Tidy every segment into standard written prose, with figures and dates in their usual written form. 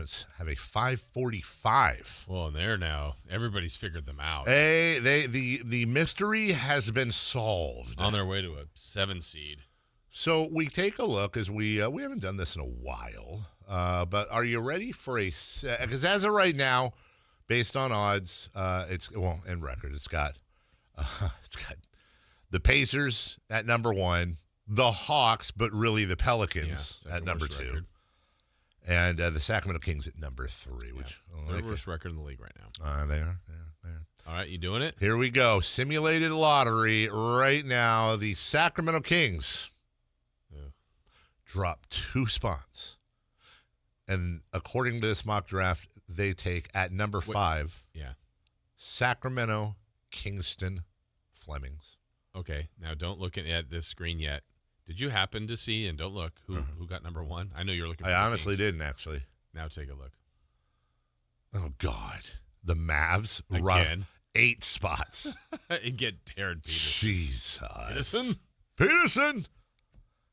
Hornets have a 545. Well, and there now. Everybody's figured them out. The mystery has been solved. On their way to a 7 seed. So we take a look as we haven't done this in a while, but are you ready for because as of right now, based on odds, and record, it's got the Pacers at number 1, the Hawks, but really the Pelicans at number 2. Record. And the Sacramento Kings at number 3, which they're the worst record in the league right now. They are. All right, you doing it? Here we go. Simulated lottery right now. The Sacramento Kings drop 2 spots. And according to this mock draft, they take at number 5. Sacramento, Kingston, Flemings. Okay, now don't look at this screen yet. Did you happen to see, and don't look, who got number 1? I know you're looking for I honestly didn't, actually. Now take a look. Oh, God. The Mavs run 8 spots. And get Darren Peterson. Jesus. Peterson!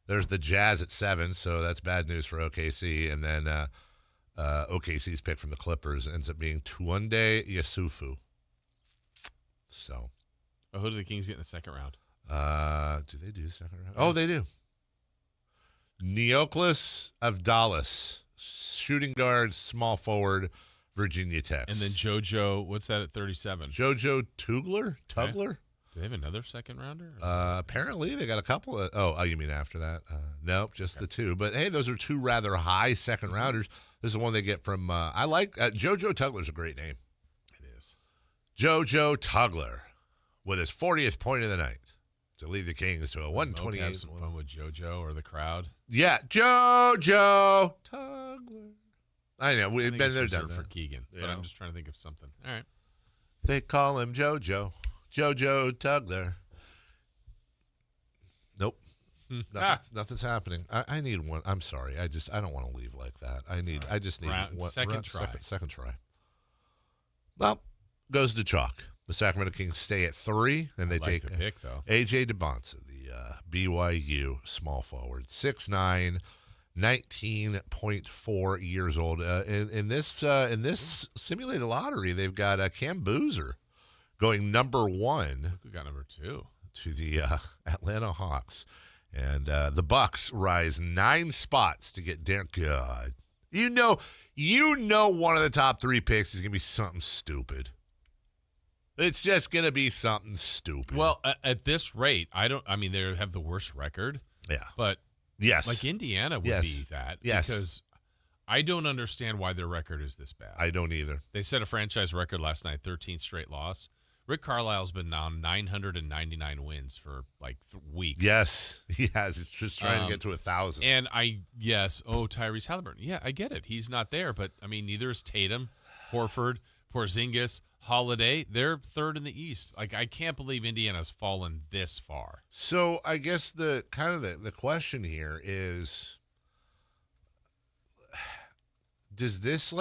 There's the Jazz at 7, so that's bad news for OKC. And then OKC's pick from the Clippers ends up being Tuwande Yusufu. So. Who do the Kings get in the second round? Do they do the second round? Oh, they do. Neoclis of Dallas, shooting guard, small forward, Virginia Tech. And then JoJo, what's that at 37? JoJo Tugler? Do they have another second rounder? Apparently, they got a couple of. Oh, you mean after that? Nope, just the 2. But hey, those are 2 rather high second rounders. This is one they get from. I like JoJo Tugler's a great name. It is. JoJo Tugler with his 40th point of the night to lead the Kings to a 128. Have some fun with JoJo or the crowd. Yeah, JoJo Tugler. I know we've been there, done that for Keegan, but I'm just trying to think of something. All right. They call him JoJo Tugler. Nope. Nothing's happening. I need one. I'm sorry. I don't want to leave like that. I just need one second try. Well, goes to chalk. The Sacramento Kings stay at 3, and they take the pick, though. A.J. DeBonsa, the BYU small forward, 6'9", 19.4 years old. In this simulated lottery, they've got Cam Boozer going number 1. We got number 2 to the Atlanta Hawks, and the Bucks rise 9 spots to get Darren. God, you know, one of the top 3 picks is gonna be something stupid. It's just going to be something stupid. Well, at this rate, they have the worst record. Yeah. But yes, like Indiana would be that. Yes. Because I don't understand why their record is this bad. I don't either. They set a franchise record last night, 13th straight loss. Rick Carlisle's been on 999 wins for like weeks. Yes, he has. It's just trying to get to 1,000. And Tyrese Halliburton. Yeah, I get it. He's not there, but I mean, neither is Tatum, Horford, Porzingis, Holiday. They're 3rd in the East. Like, I can't believe Indiana's fallen this far. So I guess the question here is, does this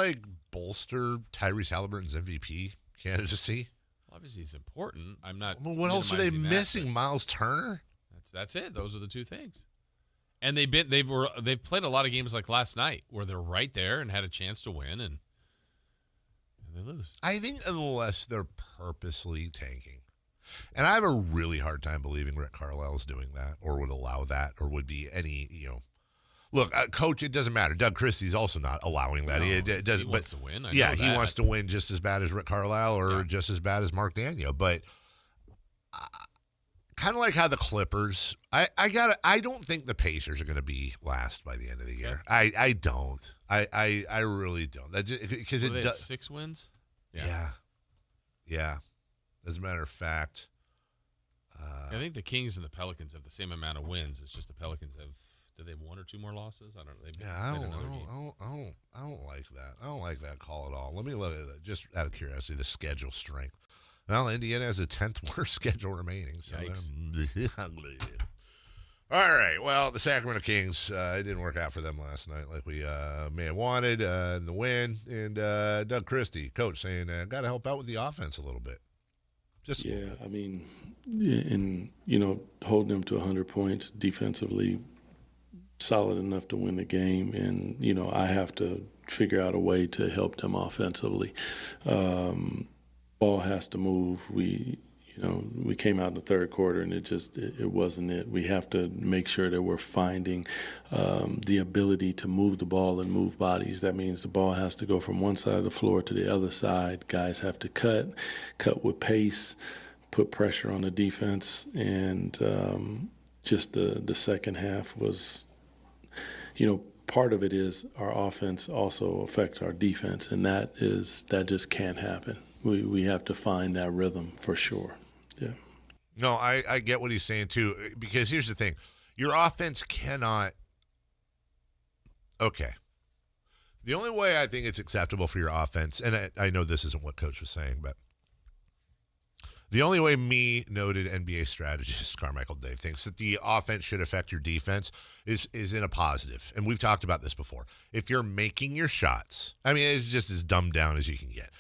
bolster Tyrese Halliburton's MVP candidacy? Well, obviously it's important. I'm not. Well, what else are they missing? Miles Turner? That's it. Those are the 2 things. And they've played a lot of games like last night where they're right there and had a chance to win and they lose. I think unless they're purposely tanking. And I have a really hard time believing Rick Carlisle is doing that or would allow that or would be any, Look, Coach, it doesn't matter. Doug Christie's also not allowing that. No, he wants to win. He wants to win just as bad as Rick Carlisle or just as bad as Mark Daniel. But kind of like how the Clippers, I don't think the Pacers are going to be last by the end of the year. Yeah. I don't. I really don't. Because it does 6 wins. Yeah. As a matter of fact, I think the Kings and the Pelicans have the same amount of wins. It's just the Pelicans have. Do they have 1 or 2 more losses? I don't know. I don't like that. I don't like that call at all. Let me look at that just out of curiosity. The schedule strength. Well, Indiana has the 10th worst schedule remaining. So all right. Well, the Sacramento Kings, it didn't work out for them last night like we may have wanted in the win. And Doug Christie, coach, saying, got to help out with the offense a little bit. And holding them to 100 points defensively solid enough to win the game, and I have to figure out a way to help them offensively. Ball has to move. We came out in the third quarter and it wasn't it. We have to make sure that we're finding the ability to move the ball and move bodies. That means the ball has to go from one side of the floor to the other side. Guys have to cut with pace, put pressure on the defense, and just the second half was, part of it is our offense also affects our defense, and that just can't happen. We have to find that rhythm for sure. Yeah. No, I get what he's saying too, because here's the thing. Your offense cannot – okay. The only way I think it's acceptable for your offense, and I know this isn't what Coach was saying, but the only way me, noted NBA strategist Carmichael Dave, thinks that the offense should affect your defense is in a positive. And we've talked about this before. If you're making your shots, I mean, it's just as dumbed down as you can get.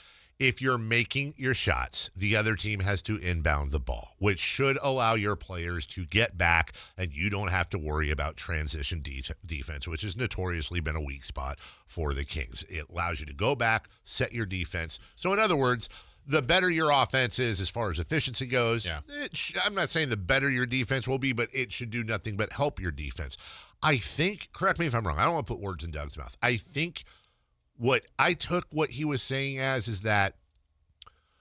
If you're making your shots, the other team has to inbound the ball, which should allow your players to get back, and you don't have to worry about transition defense, which has notoriously been a weak spot for the Kings. It allows you to go back, set your defense. So in other words, the better your offense is as far as efficiency goes, I'm not saying the better your defense will be, but it should do nothing but help your defense. I think, correct me if I'm wrong, I don't want to put words in Doug's mouth. I think what I took what he was saying as is that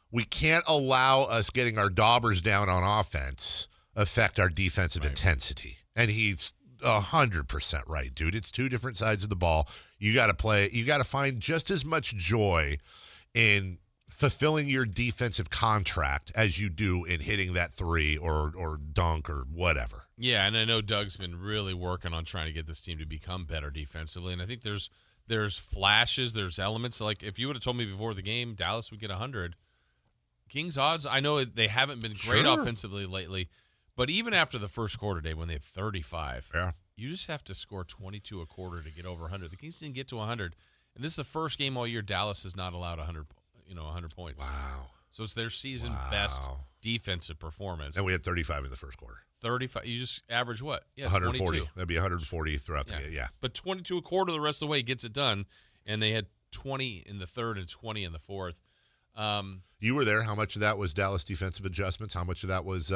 we can't allow us getting our daubers down on offense affect our defensive intensity. And he's 100% right, dude. It's two different sides of the ball. You got to find just as much joy in fulfilling your defensive contract as you do in hitting that three or dunk or whatever. Yeah, and I know Doug's been really working on trying to get this team to become better defensively, and I think there's flashes, there's elements. Like if you would have told me before the game Dallas would get 100, Kings odds, I know they haven't been great offensively lately, but even after the first quarter, Dave, when they have 35, you just have to score 22 a quarter to get over 100. The Kings didn't get to 100, and this is the first game all year Dallas has not allowed 100 points. Wow. So it's their season best defensive performance. And we had 35 in the first quarter. 35. You just average what? Yeah, 140. 22. That'd be 140 throughout the game. Yeah. But 22 a quarter the rest of the way gets it done, and they had 20 in the third and 20 in the fourth. You were there. How much of that was Dallas defensive adjustments? How much of that was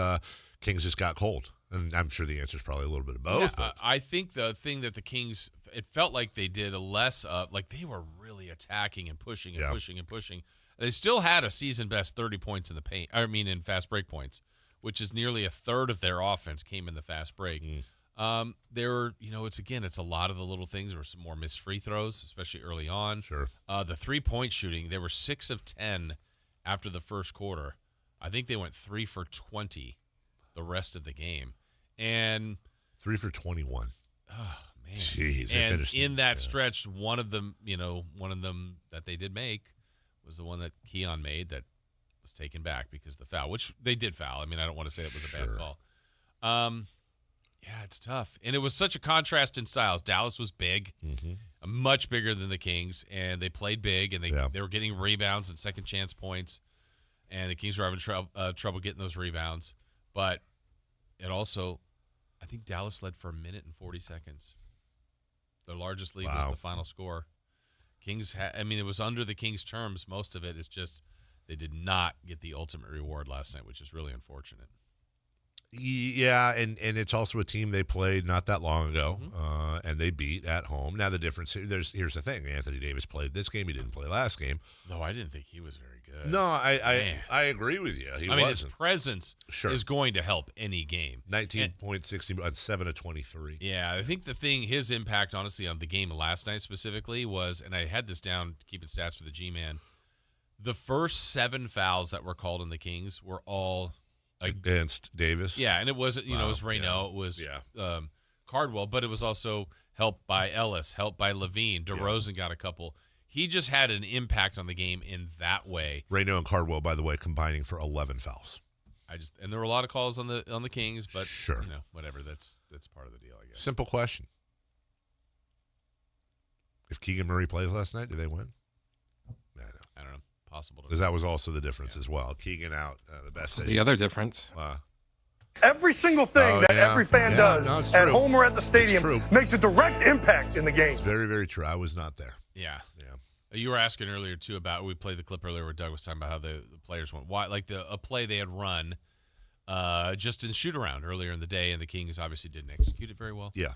Kings just got cold? And I'm sure the answer is probably a little bit of both. Yeah, I think the thing that the Kings, it felt like they did a less of, like they were really attacking and pushing and pushing and pushing. They still had a season best 30 points in the paint. I mean, in fast break points, which is nearly a third of their offense came in the fast break. It's a lot of the little things. There were some more missed free throws, especially early on. Sure. The 3-point shooting, they were 6 of 10 after the first quarter. I think they went 3 for 20 the rest of the game. And 3 for 21. Oh, man. Jeez. And in that stretch, one of them that they did make was the one that Keon made that was taken back because of the foul, which they did foul. I mean, I don't want to say it was a bad call. Yeah, it's tough. And it was such a contrast in styles. Dallas was big, much bigger than the Kings, and they played big, and they were getting rebounds and second chance points, and the Kings were having trouble getting those rebounds. But it also, I think Dallas led for 1 minute and 40 seconds. Their largest lead was the final score. Kings, it was under the Kings' terms. Most of it is just they did not get the ultimate reward last night, which is really unfortunate. Yeah, and it's also a team they played not that long ago, and they beat at home. Now the difference here's the thing: Anthony Davis played this game; he didn't play last game. No, I didn't think he was very good. No, I agree with you. He wasn't. His presence is going to help any game. 19.60 on 7 of 23. Yeah, I think his impact, honestly, on the game last night specifically was, and I had this down keeping stats for the G-Man. The first 7 fouls that were called on the Kings were all against Davis. Yeah, and it wasn't, it was Raynaud, it was Cardwell, but it was also helped by Ellis, helped by Levine. DeRozan got a couple. He just had an impact on the game in that way. Raynaud and Cardwell, by the way, combining for 11 fouls. And there were a lot of calls on the Kings, but sure, whatever. That's part of the deal, I guess. Simple question: if Keegan Murray plays last night, do they win? I don't know. Possible, because that was also the difference as well. Keegan out, the best. The other difference. Every single thing every fan does at home or at the stadium makes a direct impact in the game. It's very, very true. I was not there. Yeah. You were asking earlier, too, about, we played the clip earlier where Doug was talking about how the players went, a play they had run just in shoot-around earlier in the day, and the Kings obviously didn't execute it very well. Yeah.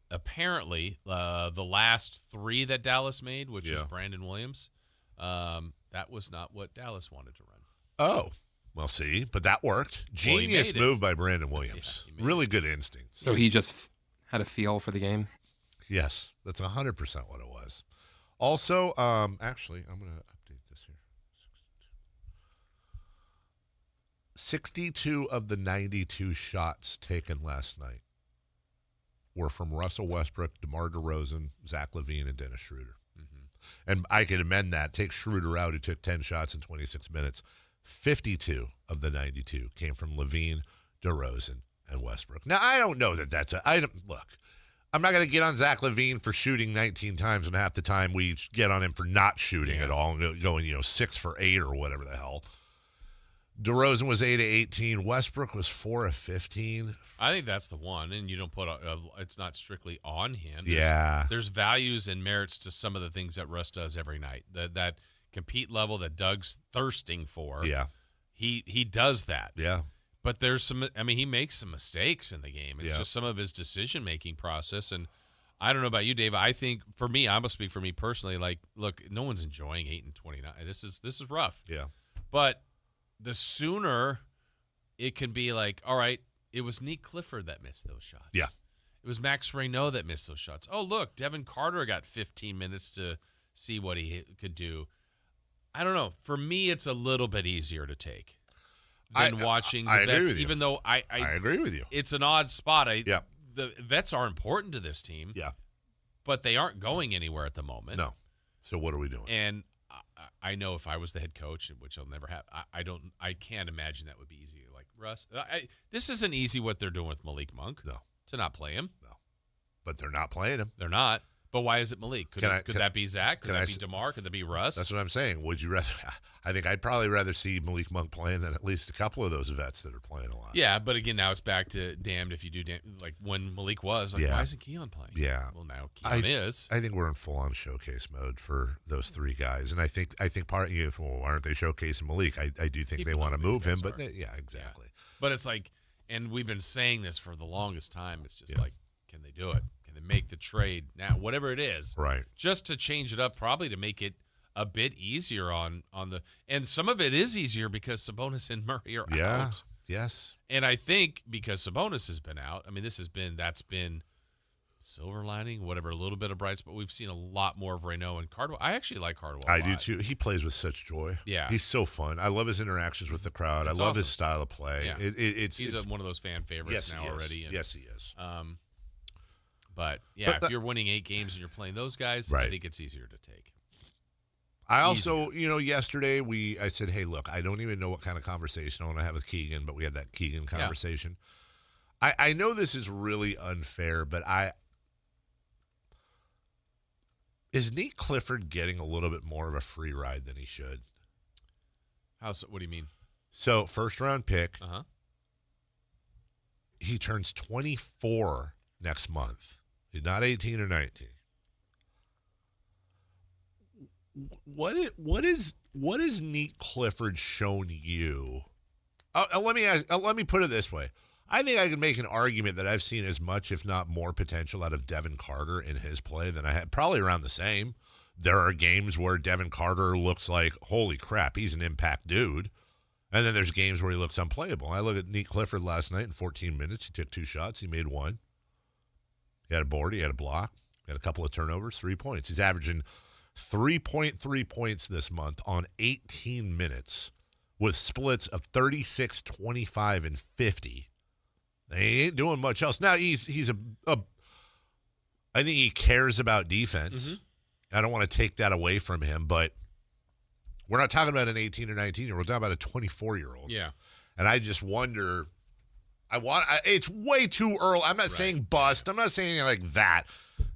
Apparently, the last 3 that Dallas made, which was Brandon Williams, that was not what Dallas wanted to run. Oh. Well, see, but that worked. Genius move by Brandon Williams. Yeah, really good instinct. So he just had a feel for the game? Yes, that's 100% what it was. Also, actually, I'm going to update this here. 62 of the 92 shots taken last night were from Russell Westbrook, DeMar DeRozan, Zach LaVine, and Dennis Schroeder. Mm-hmm. And I could amend that. Take Schroeder out, who took 10 shots in 26 minutes. 52 of the 92 came from LaVine, DeRozan, and Westbrook. Now, I don't know that that's look, I'm not going to get on Zach LaVine for shooting 19 times, and half the time we get on him for not shooting at all, and going 6 for 8 or whatever the hell. DeRozan was 8 of 18. Westbrook was 4 of 15. I think that's the one, and you don't put it's not strictly on him. There's values and merits to some of the things that Russ does every night. That compete level that Doug's thirsting for. Yeah. He does that. Yeah. But there's he makes some mistakes in the game. It's just some of his decision-making process. And I don't know about you, Dave. I think for me, I must speak for me personally, like, look, no one's enjoying 8 and 29. This is rough. Yeah. But the sooner it can be like, all right, it was Nique Clifford that missed those shots. Yeah. It was Max Raynaud that missed those shots. Oh, look, Devin Carter got 15 minutes to see what he could do. I don't know. For me, it's a little bit easier to take than watching the vets, even though I agree with you. It's an odd spot. The vets are important to this team. Yeah. But they aren't going anywhere at the moment. No. So what are we doing? And I know if I was the head coach, which I'll never have, I can't imagine that would be easy. Like, Russ, this isn't easy what they're doing with Malik Monk. No. To not play him. No. But they're not playing him. They're not. But why is it Malik? Could that be Zach? Could that be DeMar? Could that be Russ? That's what I'm saying. Would you rather? I think I'd probably rather see Malik Monk playing than at least a couple of those vets that are playing a lot. Yeah, but again, now it's back to damned if you do. Like when Malik was, why isn't Keon playing? Yeah. Well, now Keon is. I think we're in full-on showcase mode for those 3 guys, and I think part of you, well, why aren't they showcasing Malik? I do think they want to move him, but exactly. Yeah. But it's like, and we've been saying this for the longest time. It's just like, can they do it? Make the trade now, whatever it is, right? Just to change it up, probably to make it a bit easier on the. And some of it is easier because Sabonis and Murray are out. Yes. And I think because Sabonis has been out, that's been silver lining, whatever, a little bit of bright spot. We've seen a lot more of Raynaud and Cardwell. I actually like Cardwell. I do too. He plays with such joy. Yeah, he's so fun. I love his interactions with the crowd. I love his style of play. Yeah. He's one of those fan favorites already. And, yes, he is. But if you're winning 8 games and you're playing those guys, I think it's easier to take. I also, yesterday I said, hey, look, I don't even know what kind of conversation I want to have with Keegan, but we had that Keegan conversation. Yeah. I know this is really unfair, but is Nique Clifford getting a little bit more of a free ride than he should? What do you mean? So, first-round pick. Uh-huh. He turns 24 next month. He's not 18 or 19. What is Nique Clifford shown you? Let me put it this way. I think I can make an argument that I've seen as much, if not more, potential out of Devin Carter in his play than I had. Probably around the same. There are games where Devin Carter looks like, holy crap, he's an impact dude. And then there's games where he looks unplayable. I look at Nique Clifford last night in 14 minutes. He took 2 shots. He made 1. He had a board. He had a block. He had a couple of turnovers, 3 points. He's averaging 3.3 points this month on 18 minutes with splits of 36, 25, and 50. He ain't doing much else. Now, he's I think he cares about defense. Mm-hmm. I don't want to take that away from him, but we're not talking about an 18 or 19-year-old. We're talking about a 24-year-old. Yeah. And I just wonder – it's way too early. I'm not saying bust. I'm not saying anything like that.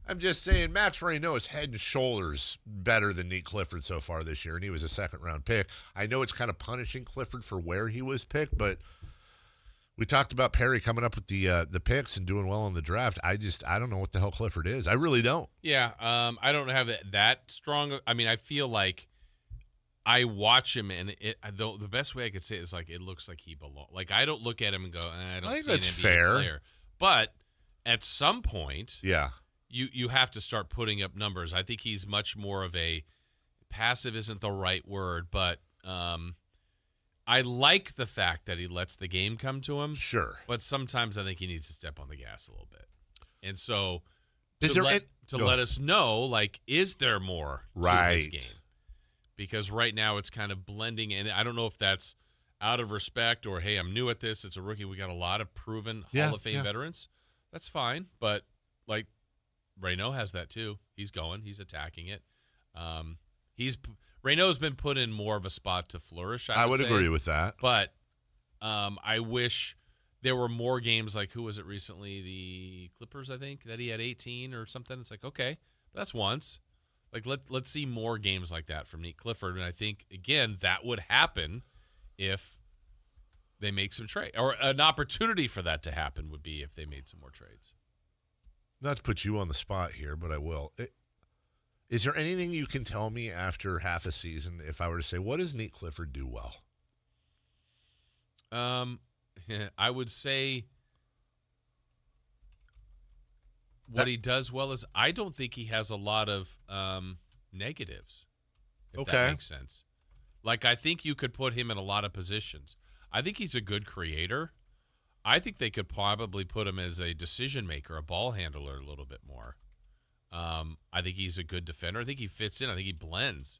I'm just saying Max Raynaud is head and shoulders better than Nique Clifford so far this year, and he was a second-round pick. I know it's kind of punishing Clifford for where he was picked, but we talked about Perry coming up with the picks and doing well in the draft. I don't know what the hell Clifford is. I really don't. Yeah, I don't have that strong. I mean, I feel like I watch him, and the best way I could say it is like it looks like he belongs. Like I don't look at him and go, I don't think see that's an NBA fair. player. But at some point, Yeah. you have to start putting up numbers. I think he's much more of a passive isn't the right word, but I like the fact that he lets the game come to him. Sure. But sometimes I think he needs to step on the gas a little bit. And so to let us know, like, is there more to right. his game? Because right now it's kind of blending, and I don't know if that's out of respect or, hey, I'm new at this. It's a rookie. We got a lot of proven Hall of Fame veterans. That's fine. But, like, Raynaud has that too. He's going. He's attacking it. Raynaud's been put in more of a spot to flourish, I would say. agree with that. But I wish there were more games like, who was it recently? The Clippers, I think, that he had 18 or something. It's like, okay, that's once. Like, let's see more games like that from Nique Clifford. And I think, again, that would happen if they make some trade. Or an opportunity for that to happen would be if they made some more trades. Not to put you on the spot here, but I will. Is there anything you can tell me after half a season if I were to say, what does Nique Clifford do well? I would say what he does well is I don't think he has a lot of negatives, if that makes sense. Like, I think you could put him in a lot of positions. I think he's a good creator. I think they could probably put him as a decision maker, a ball handler a little bit more. I think he's a good defender. I think he fits in. I think he blends.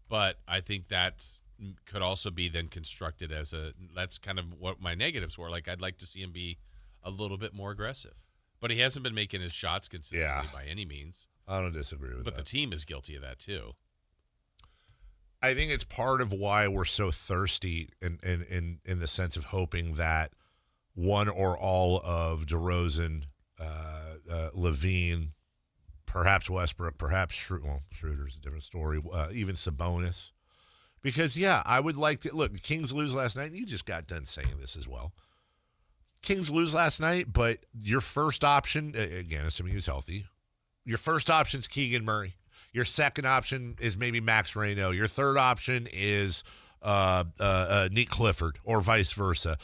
But I think that's could also be then constructed as that's kind of what my negatives were. Like, I'd like to see him be a little bit more aggressive. But he hasn't been making his shots consistently by any means. I don't disagree with that. But the team is guilty of that too. I think it's part of why we're so thirsty in the sense of hoping that one or all of DeRozan, Levine, perhaps Westbrook, perhaps Schroeder's a different story, even Sabonis. Because, I would like to – look, the Kings lose last night, and you just got done saying this as well. Kings lose last night, but your first option, again, assuming he's healthy, your first option is Keegan Murray. Your second option is maybe Max Raynaud. Your third option is Nique Clifford or vice versa.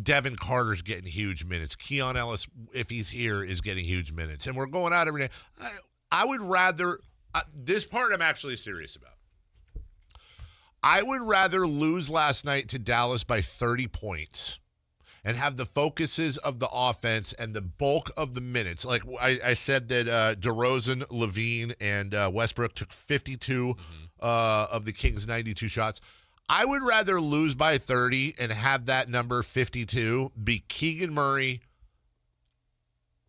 Devin Carter's getting huge minutes. Keon Ellis, if he's here, is getting huge minutes. And we're going out every day. I would rather this part I'm actually serious about. I would rather lose last night to Dallas by 30 points and have the focuses of the offense and the bulk of the minutes. Like I said that DeRozan, Levine, and Westbrook took 52 of the Kings' 92 shots. I would rather lose by 30 and have that number 52 be Keegan Murray,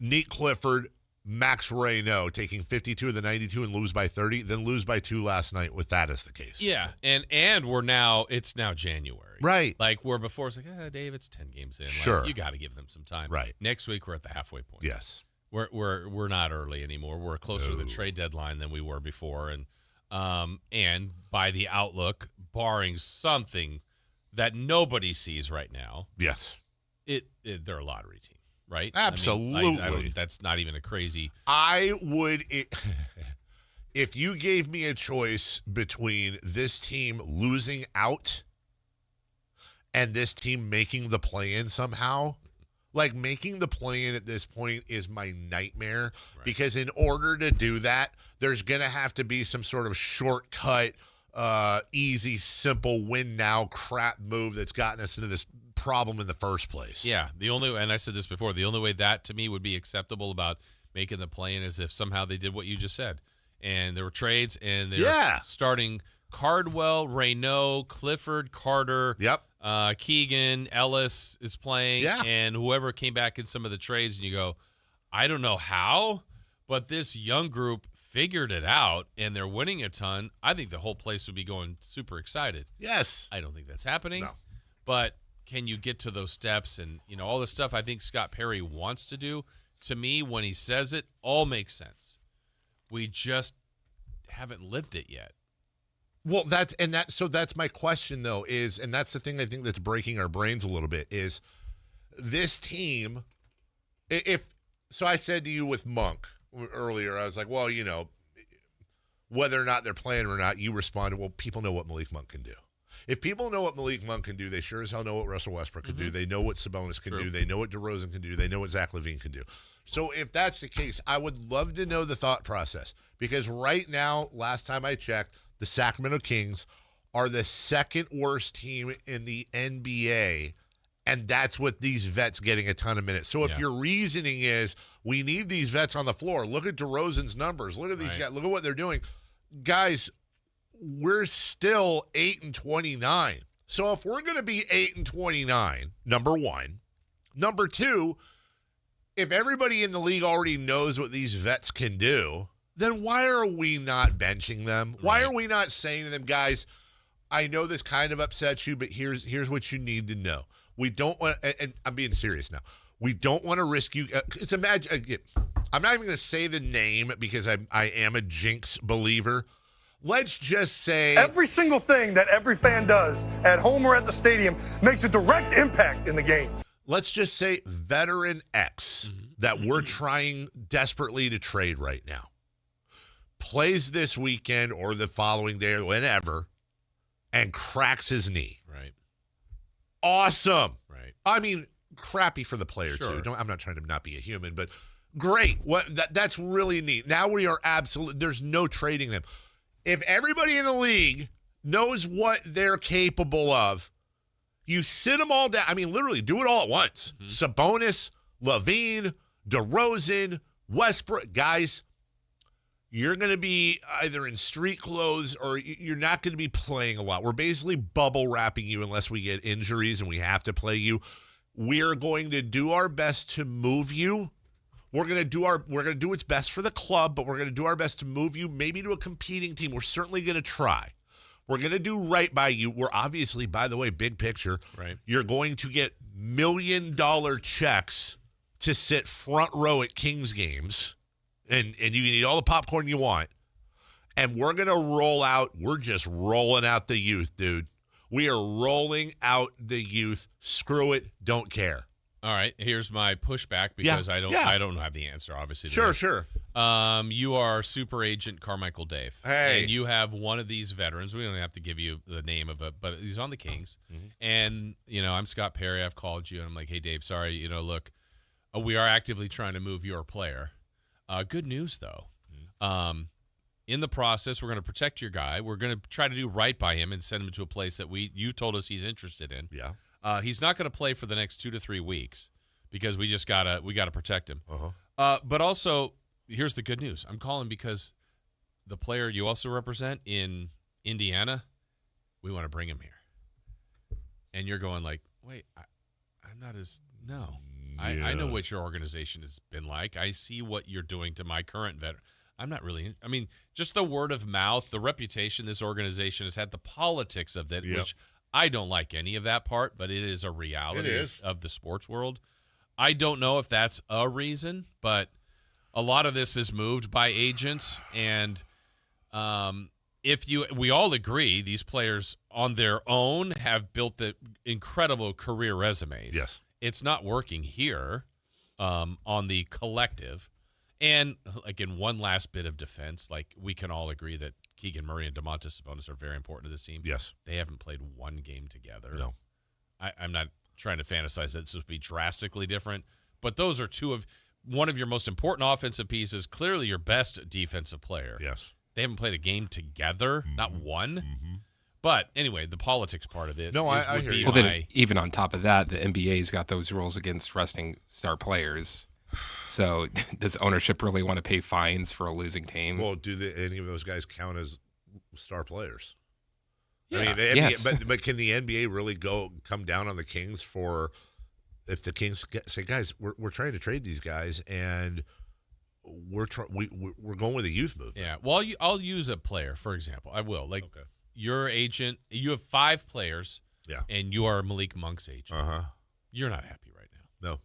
Nique Clifford, Max Raynaud taking 52 of the 92 and lose by 30 than lose by 2 last night with that as the case. Yeah, and it's now January. Right. Like, where before it's like, Dave, it's 10 games in. Sure. Like, you got to give them some time. Right. Next week we're at the halfway point. Yes. We're not early anymore. We're closer to the trade deadline than we were before, and by the outlook, barring something that nobody sees right now, yes, they're a lottery team, right? Absolutely. I mean, that's not even a crazy. I would, if you gave me a choice between this team losing out and this team making the play-in somehow. Like, making the play-in at this point is my nightmare because in order to do that, there's going to have to be some sort of shortcut, easy, simple win-now crap move that's gotten us into this problem in the first place. Yeah, and I said this before, the only way that to me would be acceptable about making the play-in is if somehow they did what you just said. And there were trades, and they were starting Cardwell, Raynaud, Clifford, Carter. Yep. Keegan, Ellis is playing, and whoever came back in some of the trades, and you go, I don't know how, but this young group figured it out, and they're winning a ton. I think the whole place would be going super excited. Yes. I don't think that's happening. No. But can you get to those steps and, all the stuff I think Scott Perry wants to do to me, when he says it, all makes sense. We just haven't lived it yet. Well, that's my question though and that's the thing I think that's breaking our brains a little bit is this team. So I said to you with Monk earlier, I was like, well, whether or not they're playing or not, you responded, well, people know what Malik Monk can do. If people know what Malik Monk can do, they sure as hell know what Russell Westbrook can do. They know what Sabonis can do. They know what DeRozan can do. They know what Zach LaVine can do. So if that's the case, I would love to know the thought process because right now, last time I checked, the Sacramento Kings are the second worst team in the NBA, and that's with these vets getting a ton of minutes. So if your reasoning is we need these vets on the floor, look at DeRozan's numbers. Look at these guys. Look at what they're doing. Guys, we're still 8-29. So if we're going to be 8-29, number one. Number two, if everybody in the league already knows what these vets can do, then why are we not benching them? Why are we not saying to them, guys, I know this kind of upsets you, but here's what you need to know. We don't want, and I'm being serious now. We don't want to risk you. I'm not even going to say the name because I am a jinx believer. Let's just say every single thing that every fan does at home or at the stadium makes a direct impact in the game. Let's just say veteran X that we're trying desperately to trade right now plays this weekend or the following day or whenever and cracks his knee. Right. Awesome. Right. I mean, crappy for the player too. I'm not trying to not be a human, but great. That's really neat. Now we are there's no trading them. If everybody in the league knows what they're capable of, you sit them all down. I mean, literally do it all at once. Sabonis, LaVine, DeRozan, Westbrook. Guys, you're going to be either in street clothes or you're not going to be playing a lot. We're basically bubble wrapping you unless we get injuries and we have to play you. We're going to do our best to move you. We're going to do what's best for the club, but we're going to do our best to move you maybe to a competing team. We're certainly going to try. We're going to do right by you. We're obviously, by the way, big picture, you're going to get $1 million checks to sit front row at Kings games, and you can eat all the popcorn you want. And we're going to we're just rolling out the youth, dude. We are rolling out the youth. Screw it. Don't care. All right, here's my pushback because I don't have the answer, obviously. Sure. You are super agent Carmichael Dave. Hey. And you have one of these veterans. We don't have to give you the name of it, but he's on the Kings. And, I'm Scott Perry. I've called you, and I'm like, hey, Dave, sorry, look, we are actively trying to move your player. Good news, though. In the process, we're going to protect your guy. We're going to try to do right by him and send him to a place that you told us he's interested in. Yeah. He's not going to play for the next 2 to 3 weeks because we gotta protect him. But also, here's the good news. I'm calling because the player you also represent in Indiana, we want to bring him here. And you're going like, wait, I'm not as no. Yeah. I know what your organization has been like. I see what you're doing to my current veteran. I'm not really. I mean, just the word of mouth, the reputation this organization has had, the politics of that, which. I don't like any of that part, but it is a reality of the sports world. I don't know if that's a reason, but a lot of this is moved by agents. And we all agree these players on their own have built the incredible career resumes. Yes. It's not working here on the collective. And again, one last bit of defense, like we can all agree that Keegan Murray and Domantas Sabonis are very important to this team. Yes. They haven't played one game together. No. I'm not trying to fantasize that this would be drastically different, but those are one of your most important offensive pieces, clearly your best defensive player. Yes. They haven't played a game together, not one. But anyway, the politics part of this. No, I hear you. Well, then even on top of that, the NBA's got those rules against resting star players. So does ownership really want to pay fines for a losing team? Well, do any of those guys count as star players? Yeah. I mean, the NBA, yes. but can the NBA really come down on the Kings if the Kings say, guys, we're trying to trade these guys and we're going with a youth movement? Yeah. Well, I'll use a player for example. I will. Like your agent, you have 5 players. Yeah. And you are Malik Monk's agent. Uh-huh. You're not happy right now. No.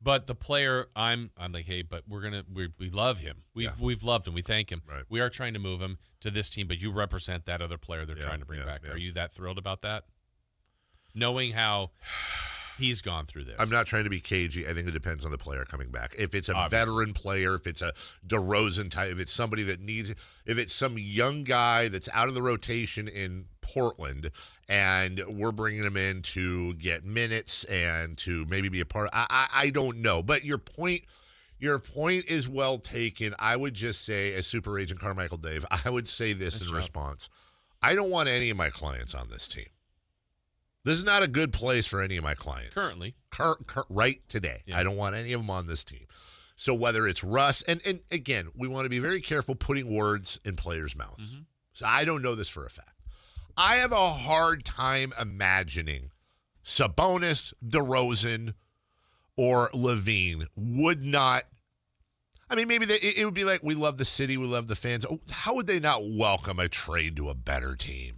But the player, I'm like, hey, but we love him. We've loved him. We thank him. Right. We are trying to move him to this team, but you represent that other player they're trying to bring back. Yeah. Are you that thrilled about that? Knowing how he's gone through this. I'm not trying to be cagey. I think it depends on the player coming back. If it's a veteran player, if it's a DeRozan type, if it's somebody that needs, if it's some young guy that's out of the rotation in Portland and we're bringing him in to get minutes and to maybe be a part, I don't know. But your point is well taken. I would just say, as Super Agent Carmichael Dave, I would say this in response. I don't want any of my clients on this team. This is not a good place for any of my clients. Currently. Right today. Yeah. I don't want any of them on this team. So whether it's Russ, and again, we want to be very careful putting words in players' mouths. Mm-hmm. So I don't know this for a fact. I have a hard time imagining Sabonis, DeRozan, or Levine would not. I mean, maybe it would be like, we love the city, we love the fans. How would they not welcome a trade to a better team?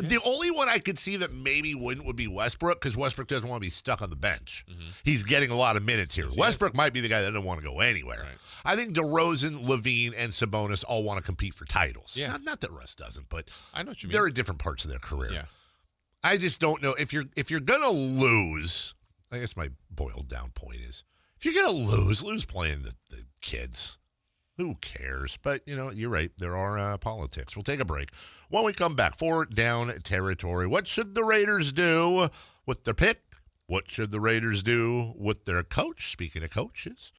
Yeah. The only one I could see that maybe wouldn't would be Westbrook, because Westbrook doesn't want to be stuck on the bench. Mm-hmm. He's getting a lot of minutes here. Westbrook might be the guy that doesn't want to go anywhere. Right. I think DeRozan, Levine, and Sabonis all want to compete for titles. Yeah. Not that Russ doesn't, but I know what you mean. They're at different parts of their career. Yeah. I just don't know. If you're going to lose, I guess my boiled down point is, if you're going to lose playing the kids. Who cares? But, you're right. There are politics. We'll take a break. When we come back, 4 down territory. What should the Raiders do with their pick? What should the Raiders do with their coach? Speaking of coaches,